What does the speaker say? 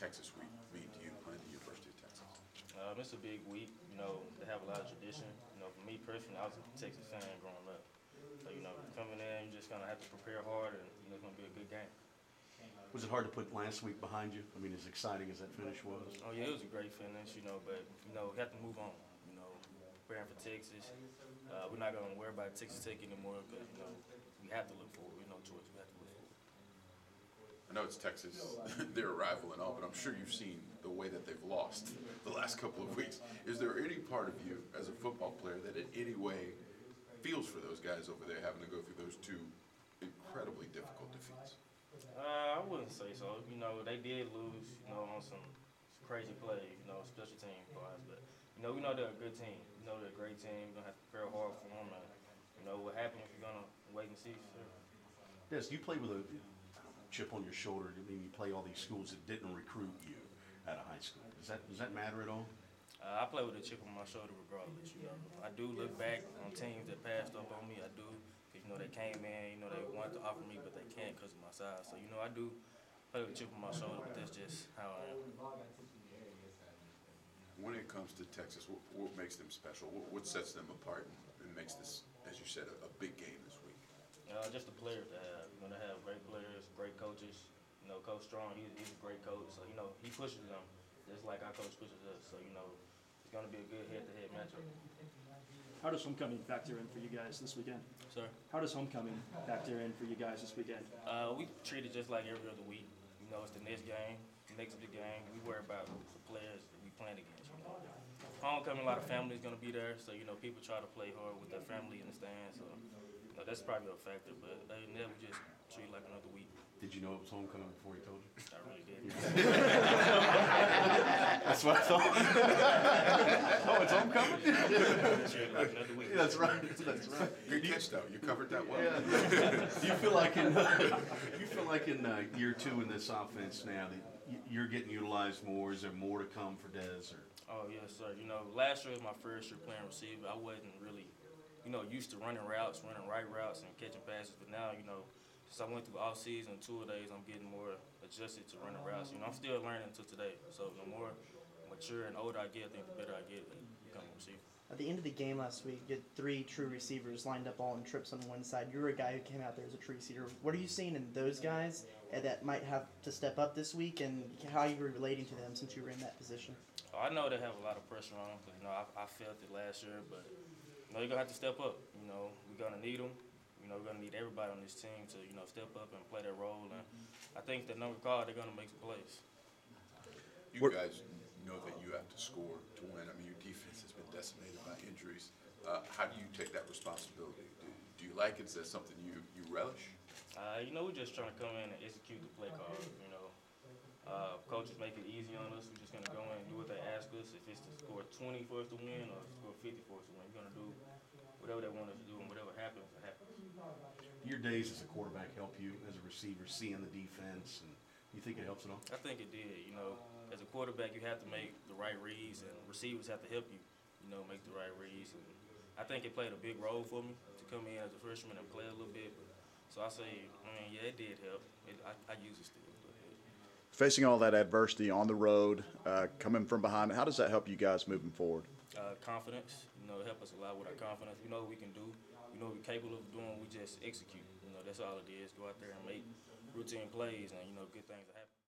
Texas week mean to you playing at the University of Texas? It's a big week. They have a lot of tradition. For me personally, I was a Texas fan growing up. So, coming in, you're just going to have to prepare hard, and, it's going to be a good game. Was it hard to put last week behind you? I mean, as exciting as that finish was? Oh, yeah, it was a great finish, but, we have to move on, preparing for Texas. We're not going to worry about Texas Tech anymore because, we have to look forward. We have no choice. We have to look forward. I know it's Texas, their rival and all, but I'm sure you've seen the way that they've lost the last couple of weeks. Is there any part of you as a football player that in any way feels for those guys over there having to go through those two incredibly difficult defeats? I wouldn't say so. They did lose, on some crazy plays, special team wise. But, we know they're a good team. They're a great team. We're going to have to prepare hard for them. And, what happens, we're going to wait and see. Des, you play with a chip on your shoulder. I mean, you play all these schools that didn't recruit you out of high school. Does that matter at all? I play with a chip on my shoulder regardless. I do look back on teams that passed up on me. I do. Because, they came in, they wanted to offer me, but they can't because of my size. So, I do play with a chip on my shoulder, but that's just how I am. When it comes to Texas, what makes them special? What sets them apart and makes this, as you said, a big game this week? Just the players they have. They have great players, great coaches. Coach Strong, he's a great coach. So, he pushes them just like our coach pushes us. So, it's going to be a good head-to-head matchup. How does homecoming factor in for you guys this weekend? Sir? How does homecoming factor in for you guys this weekend? We treat it just like every other week. It's the next game, the next big game. We worry about the players that we playing against. Homecoming, a lot of families going to be there, so people try to play hard with their family in the stands. So that's probably a factor, but other than that, we just treat it like another week. Did you know it was homecoming before he told you? I really did. That's what I thought. Oh, it's homecoming? Treat it like another week. That's right. That's right. Good catch, though. You covered that well. Yeah. Do you feel like in year two in this offense now that you're getting utilized more? Is there more to come for Dez? Oh yes, sir. Last year was my first year playing receiver. I wasn't really, used to running routes, running right routes, and catching passes. But now, since I went through off season, 2 days, I'm getting more adjusted to running routes. I'm still learning until today. So the more mature and older I get, I think the better I get at becoming a receiver. At the end of the game last week, you had 3 true receivers lined up all in trips on one side. You're a guy who came out there as a true receiver. What are you seeing in those guys that might have to step up this week, and how are you relating to them since you were in that position? I know they have a lot of pressure on them because, I felt it last year, but, you're going to have to step up. We're going to need them. We're going to need everybody on this team to, step up and play their role. And I think the number called, they're going to make some plays. You guys know that you have to score to win. I mean, your defense has been decimated by injuries. How do you take that responsibility? Do you like it? Is that something you relish? We're just trying to come in and execute the play call. Coaches make it easy on us. We're just going to go in and do what they ask us. If it's to score 20 for us to win or score 50 for us to win, we're going to do whatever they want us to do, and whatever happens, it happens. Your days as a quarterback help you as a receiver, seeing the defense, and you think it helps at all? I think it did. As a quarterback, you have to make the right reads, and receivers have to help you, make the right reads. And I think it played a big role for me to come in as a freshman and play a little bit. So I say, yeah, it did help. I use it still. Facing all that adversity on the road, coming from behind, how does that help you guys moving forward? Confidence. It helps us a lot with our confidence. We know what we can do. We know what we're capable of doing. We just execute. That's all it is. Go out there and make routine plays, and, good things will happen.